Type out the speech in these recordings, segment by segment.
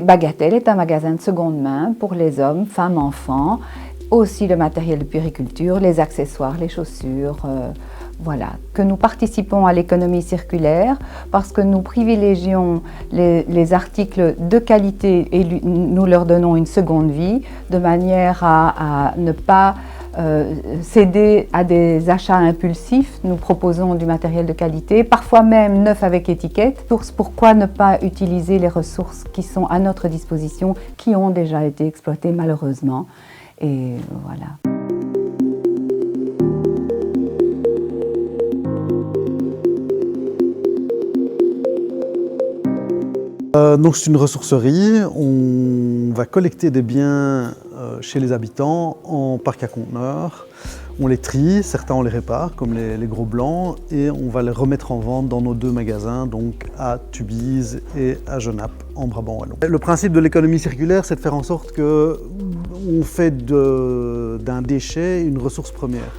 Bagatelle est un magasin de seconde main pour les hommes, femmes, enfants, aussi le matériel de puériculture, les accessoires, les chaussures, voilà. Que nous participons à l'économie circulaire parce que nous privilégions les articles de qualité et nous leur donnons une seconde vie de manière à ne pas céder à des achats impulsifs. Nous proposons du matériel de qualité, parfois même neuf avec étiquette. Pourquoi ne pas utiliser les ressources qui sont à notre disposition, qui ont déjà été exploitées malheureusement. Et voilà. Donc c'est une ressourcerie, on va collecter des biens chez les habitants en parc à conteneurs, on les trie, certains on les répare comme les gros blancs et on va les remettre en vente dans nos deux magasins, donc à Tubize et à Genappe en Brabant wallon. Le principe de l'économie circulaire, c'est de faire en sorte qu'on fait d'un déchet une ressource première.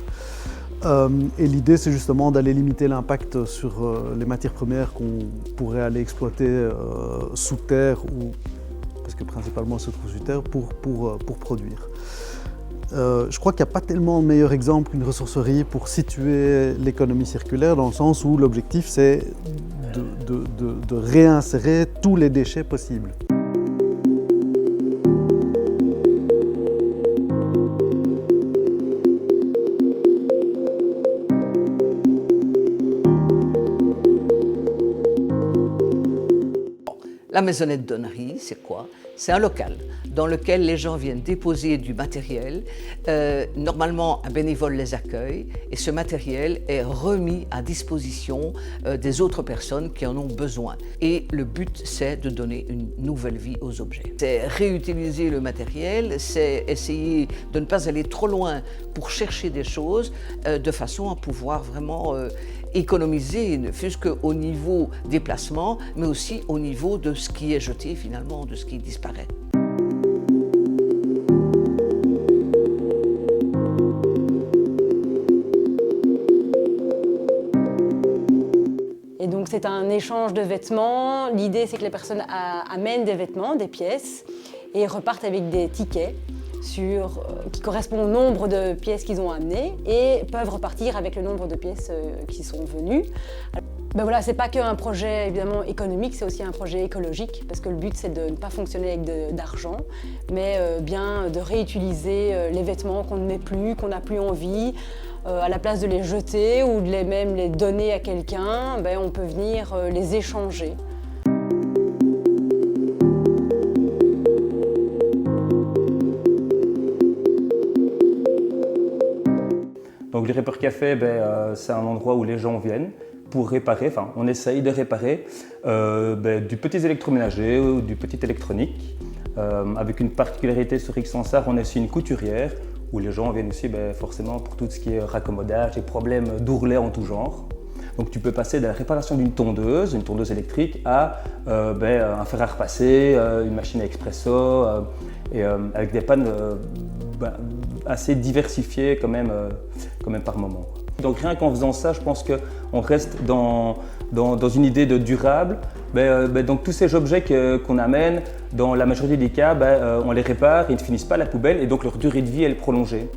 Et l'idée, c'est justement d'aller limiter l'impact sur les matières premières qu'on pourrait aller exploiter sous terre, parce que principalement elles se trouvent sous terre, pour produire. Je crois qu'il n'y a pas tellement de meilleur exemple qu'une ressourcerie pour situer l'économie circulaire, dans le sens où l'objectif, c'est de réinsérer tous les déchets possibles. La maisonnette Donnerie, c'est quoi? C'est un local dans lequel les gens viennent déposer du matériel. Normalement, un bénévole les accueille et ce matériel est remis à disposition des autres personnes qui en ont besoin. Et le but, c'est de donner une nouvelle vie aux objets. C'est réutiliser le matériel, c'est essayer de ne pas aller trop loin pour chercher des choses de façon à pouvoir vraiment économiser, ne fût-ce qu'au niveau des placements, mais aussi au niveau de ce qui est jeté finalement, de ce qui disparaît. Et donc c'est un échange de vêtements. L'idée c'est que les personnes amènent des vêtements, des pièces, et repartent avec des tickets qui correspondent au nombre de pièces qu'ils ont amenées et peuvent repartir avec le nombre de pièces qui sont venues. Ben voilà, c'est pas qu'un projet évidemment économique, c'est aussi un projet écologique parce que le but c'est de ne pas fonctionner avec d'argent, mais bien de réutiliser les vêtements qu'on ne met plus, qu'on n'a plus envie. À la place de les jeter ou de même les donner à quelqu'un, ben on peut venir les échanger. Donc le Repair Café, c'est un endroit où les gens viennent pour réparer, enfin on essaye de réparer du petit électroménager ou du petit électronique. Avec une particularité sur Ixensart, on est aussi une couturière où les gens viennent aussi forcément pour tout ce qui est raccommodage et problèmes d'ourlets en tout genre. Donc tu peux passer de la réparation d'une tondeuse électrique, à un fer à repasser, une machine à expresso, et avec des pannes assez diversifiées quand même par moment. Donc rien qu'en faisant ça, je pense qu'on reste dans une idée de durable. Donc tous ces objets qu'on amène, dans la majorité des cas, on les répare, ils ne finissent pas à la poubelle et donc leur durée de vie est prolongée.